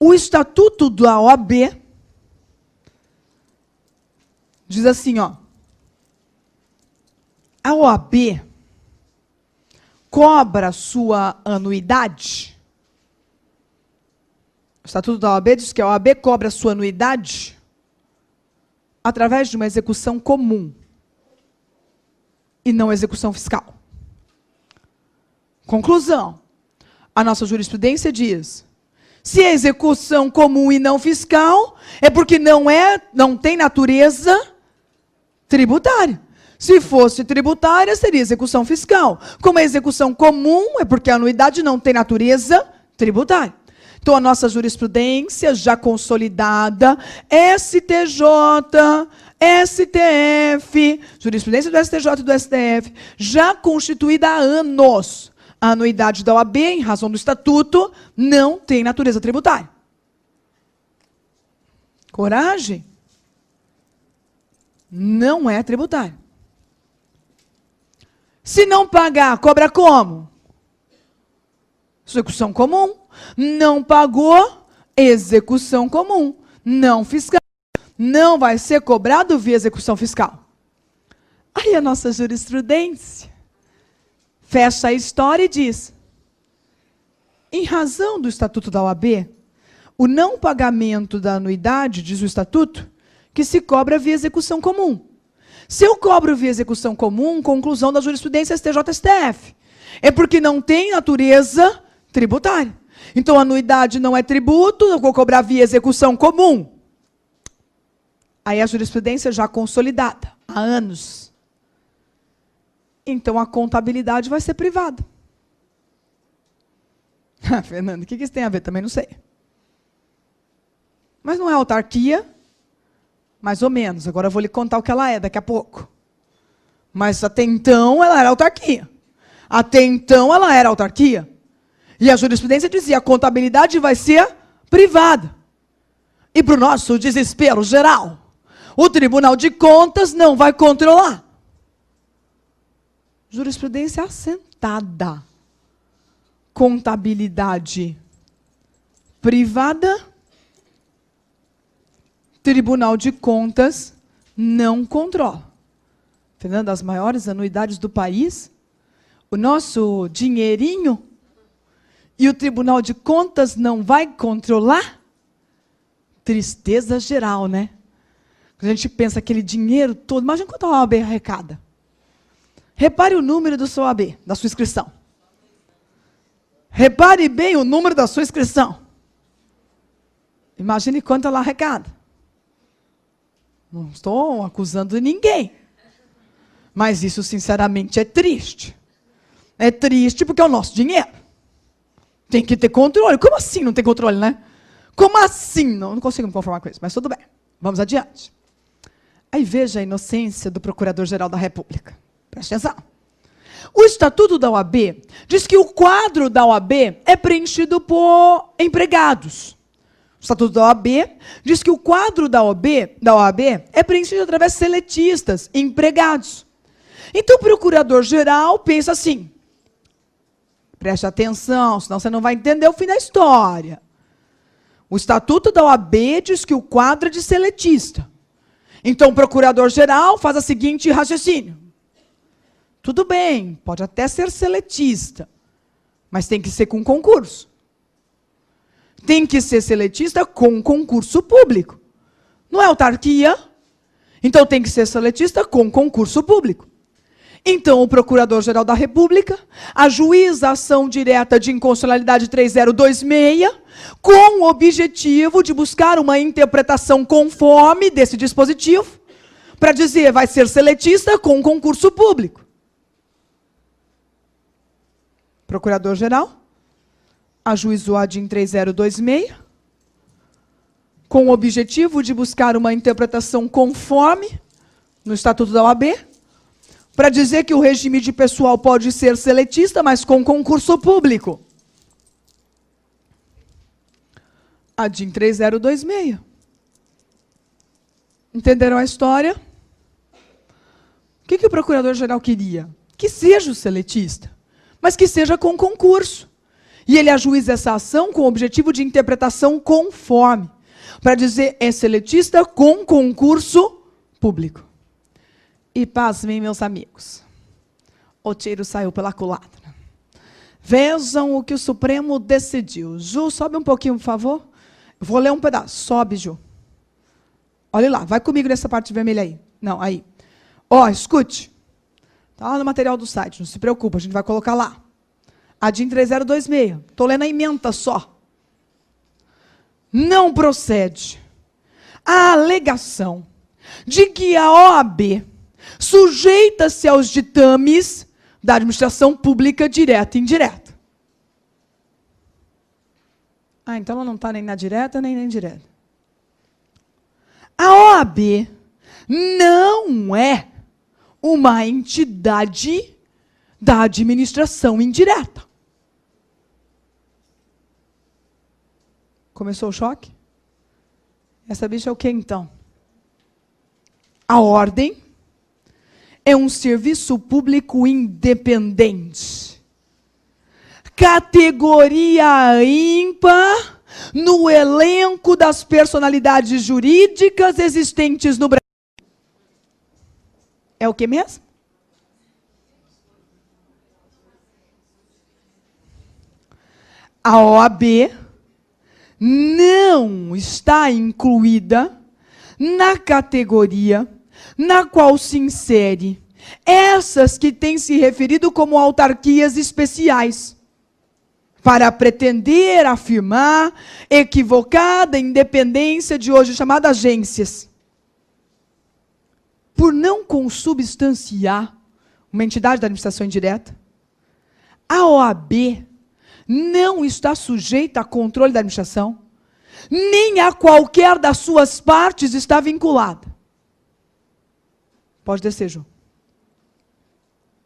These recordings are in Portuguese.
O estatuto da OAB diz assim, ó. A OAB cobra sua anuidade. O estatuto da OAB diz que a OAB cobra sua anuidade através de uma execução comum e não execução fiscal. Conclusão. A nossa jurisprudência diz: se é execução comum e não fiscal, é porque não tem natureza tributária. Se fosse tributária, seria execução fiscal. Como é execução comum, é porque a anuidade não tem natureza tributária. Então, a nossa jurisprudência já consolidada, STJ, STF, jurisprudência do STJ e do STF, já constituída há anos. A anuidade da OAB, em razão do estatuto, não tem natureza tributária. Coragem? Não é tributária. Se não pagar, cobra como? Execução comum. Não pagou, execução comum. Não fiscal. Não vai ser cobrado via execução fiscal. Aí a nossa jurisprudência fecha a história e diz: em razão do estatuto da OAB, o não pagamento da anuidade, diz o estatuto, que se cobra via execução comum. Se eu cobro via execução comum, conclusão da jurisprudência STJ-STF, é porque não tem natureza tributária. Então, a anuidade não é tributo, eu vou cobrar via execução comum. Aí a jurisprudência já consolidada, há anos. Então, a contabilidade vai ser privada. Fernando, o que isso tem a ver? Também não sei. Mas não é autarquia, mais ou menos. Agora eu vou lhe contar o que ela é daqui a pouco. Mas até então ela era autarquia. Até então ela era autarquia. E a jurisprudência dizia: a contabilidade vai ser privada. E para o nosso desespero geral, o Tribunal de Contas não vai controlar. Jurisprudência assentada. Contabilidade privada. Tribunal de Contas não controla. Fernando, das maiores anuidades do país, o nosso dinheirinho, e o Tribunal de Contas não vai controlar? Tristeza geral, né? Quando a gente pensa aquele dinheiro todo, imagina quanto a OAB arrecada. Repare o número do seu OAB, da sua inscrição. Repare bem o número da sua inscrição. Imagine quanto ela arrecada. Não estou acusando ninguém. Mas isso, sinceramente, é triste. É triste porque é o nosso dinheiro. Tem que ter controle. Como assim não tem controle, né? Como assim? Não consigo me conformar com isso, mas tudo bem. Vamos adiante. Aí veja a inocência do Procurador-Geral da República. Preste atenção. O Estatuto da OAB diz que o quadro da OAB é preenchido por empregados. O Estatuto da OAB diz que o quadro da OAB é preenchido através de seletistas, empregados. Então o Procurador-Geral pensa assim: preste atenção, senão você não vai entender o fim da história. O Estatuto da OAB diz que o quadro é de seletista. Então o Procurador-Geral faz o seguinte raciocínio: tudo bem, pode até ser seletista, mas tem que ser com concurso. Tem que ser seletista com concurso público. Não é autarquia, então tem que ser seletista com concurso público. Então, o Procurador-Geral da República ajuiza a ação direta de inconstitucionalidade 3026 com o objetivo de buscar uma interpretação conforme desse dispositivo para dizer vai ser seletista com concurso público. Procurador-Geral ajuizou a DIN 3026 com o objetivo de buscar uma interpretação conforme no Estatuto da OAB para dizer que o regime de pessoal pode ser seletista, mas com concurso público. A DIN 3026. Entenderam a história? O que o Procurador-Geral queria? Que seja o seletista, mas que seja com concurso. E ele ajuiza essa ação com o objetivo de interpretação conforme. Para dizer, é seletista com concurso público. E pasmem, meus amigos. O tiro saiu pela culatra. Vejam o que o Supremo decidiu. Ju, sobe um pouquinho, por favor. Eu vou ler um pedaço. Sobe, Ju. Olha lá, vai comigo nessa parte vermelha aí. Não, aí. Ó, escute. Está lá no material do site, não se preocupa, a gente vai colocar lá. A DIN 3026. Estou lendo a ementa só. Não procede a alegação de que a OAB sujeita-se aos ditames da administração pública direta e indireta. Então ela não está nem na direta, nem na indireta. A OAB não é uma entidade da administração indireta. Começou o choque? Essa bicha é o que então? A ordem é um serviço público independente. Categoria ímpar no elenco das personalidades jurídicas existentes no Brasil. É o que mesmo? A OAB não está incluída na categoria na qual se insere essas que têm se referido como autarquias especiais, para pretender afirmar equivocada independência de hoje chamadas agências. Por não consubstanciar uma entidade da administração indireta, a OAB não está sujeita a controle da administração, nem a qualquer das suas partes está vinculada. Pode descer, Ju.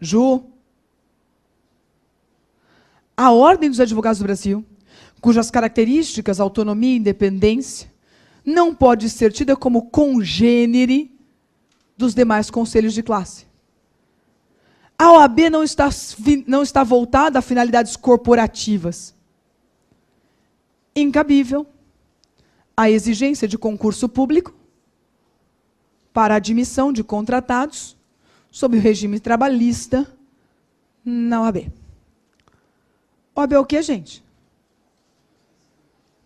Ju. A Ordem dos Advogados do Brasil, cujas características, autonomia e independência, não pode ser tida como congênere dos demais conselhos de classe. A OAB não está voltada a finalidades corporativas. Incabível a exigência de concurso público para a admissão de contratados sob o regime trabalhista na OAB. OAB é o que, gente?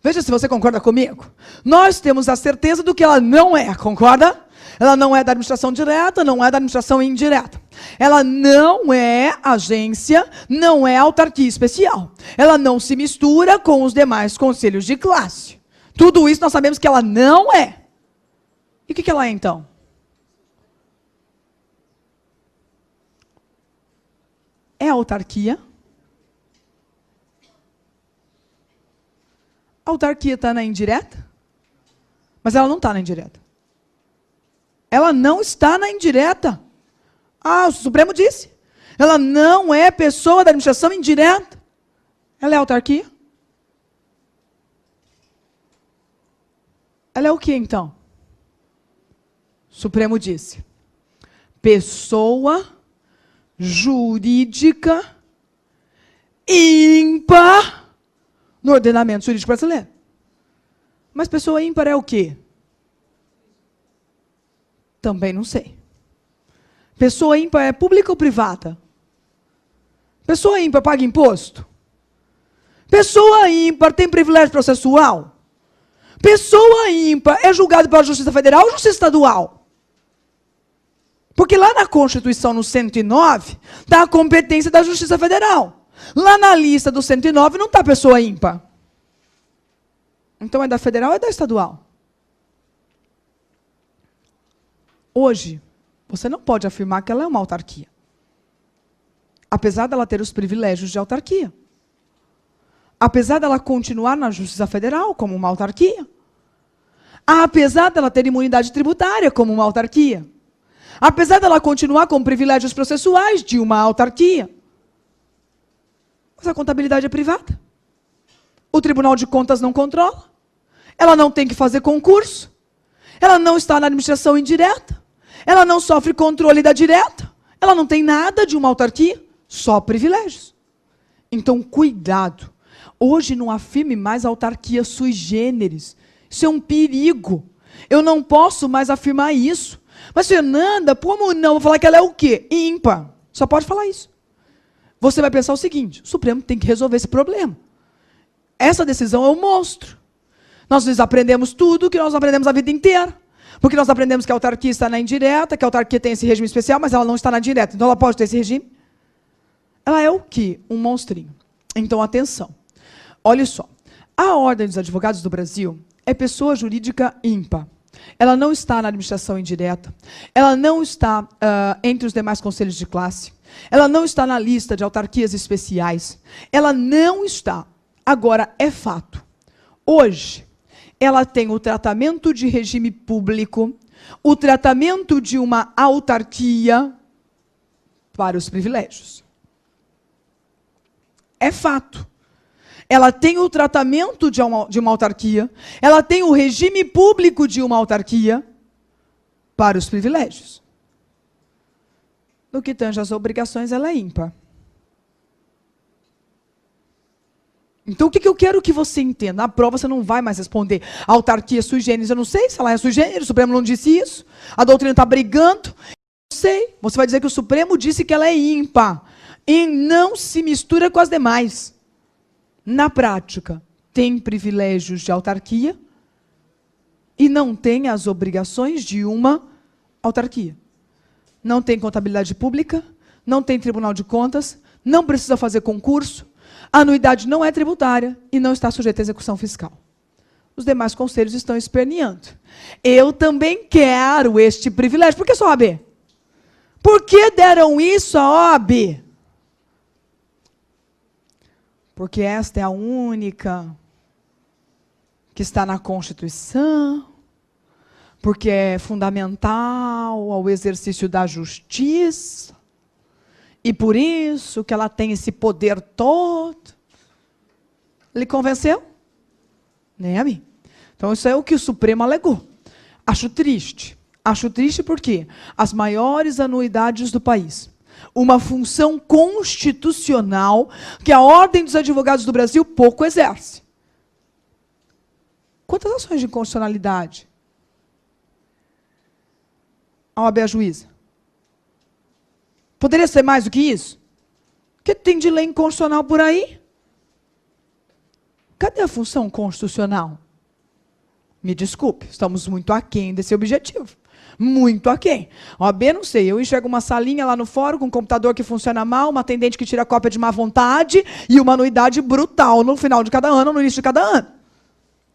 Veja se você concorda comigo. Nós temos a certeza do que ela não é, concorda? Ela não é da administração direta, não é da administração indireta. Ela não é agência, não é autarquia especial. Ela não se mistura com os demais conselhos de classe. Tudo isso nós sabemos que ela não é. E o que ela é, então? É autarquia. A autarquia está na indireta, mas ela não está na indireta. Ela não está na indireta. O Supremo disse. Ela não é pessoa da administração indireta. Ela é autarquia. Ela é o que, então? O Supremo disse. Pessoa jurídica ímpar no ordenamento jurídico brasileiro. Mas pessoa ímpar é o quê? Também não sei. Pessoa ímpar é pública ou privada? Pessoa ímpar paga imposto? Pessoa ímpar tem privilégio processual? Pessoa ímpar é julgado pela Justiça Federal ou Justiça Estadual? Porque lá na Constituição, no 109, está a competência da Justiça Federal. Lá na lista do 109 não está pessoa ímpar. Então é da federal ou é da estadual? Hoje, você não pode afirmar que ela é uma autarquia. Apesar dela ter os privilégios de autarquia. Apesar dela continuar na Justiça Federal como uma autarquia. Apesar dela ter imunidade tributária como uma autarquia. Apesar dela continuar com privilégios processuais de uma autarquia. Mas a contabilidade é privada. O Tribunal de Contas não controla. Ela não tem que fazer concurso. Ela não está na administração indireta. Ela não sofre controle da direta. Ela não tem nada de uma autarquia, só privilégios. Então, cuidado. Hoje não afirme mais autarquia sui generis. Isso é um perigo. Eu não posso mais afirmar isso. Mas, Fernanda, como não? Vou falar que ela é o quê? Ímpar. Só pode falar isso. Você vai pensar o seguinte: o Supremo tem que resolver esse problema. Essa decisão é um monstro. Nós desaprendemos tudo que nós aprendemos a vida inteira. Porque nós aprendemos que a autarquia está na indireta, que a autarquia tem esse regime especial, mas ela não está na direta. Então ela pode ter esse regime? Ela é o quê? Um monstrinho. Então, atenção. Olha só. A Ordem dos Advogados do Brasil é pessoa jurídica ímpar. Ela não está na administração indireta. Ela não está entre os demais conselhos de classe. Ela não está na lista de autarquias especiais. Ela não está. Agora, é fato. Hoje, ela tem o tratamento de regime público, o tratamento de uma autarquia para os privilégios. É fato. Ela tem o tratamento de uma autarquia, ela tem o regime público de uma autarquia para os privilégios. No que tange às obrigações, ela é ímpar. Então, o que eu quero que você entenda? Na prova, você não vai mais responder a autarquia sui generis. Eu não sei se ela é sui generis, o Supremo não disse isso. A doutrina está brigando. Eu não sei. Você vai dizer que o Supremo disse que ela é ímpar. E não se mistura com as demais. Na prática, tem privilégios de autarquia e não tem as obrigações de uma autarquia. Não tem contabilidade pública, não tem tribunal de contas, não precisa fazer concurso, a anuidade não é tributária e não está sujeita à execução fiscal. Os demais conselhos estão esperneando. Eu também quero este privilégio. Por que só a OAB? Por que deram isso à OAB? Porque esta é a única que está na Constituição, porque é fundamental ao exercício da justiça, e por isso que ela tem esse poder todo. Lhe convenceu? Nem a mim. Então, isso é o que o Supremo alegou. Acho triste. Acho triste porque as maiores anuidades do país, uma função constitucional que a Ordem dos Advogados do Brasil pouco exerce. Quantas ações de inconstitucionalidade a OAB ajuiza? Poderia ser mais do que isso? O que tem de lei inconstitucional por aí? Cadê a função constitucional? Me desculpe, estamos muito aquém desse objetivo. Muito aquém. OAB, não sei, eu enxergo uma salinha lá no fórum com um computador que funciona mal, uma atendente que tira cópia de má vontade e uma anuidade brutal no final de cada ano, no início de cada ano.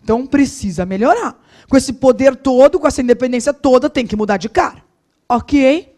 Então, precisa melhorar. Com esse poder todo, com essa independência toda, tem que mudar de cara. Ok?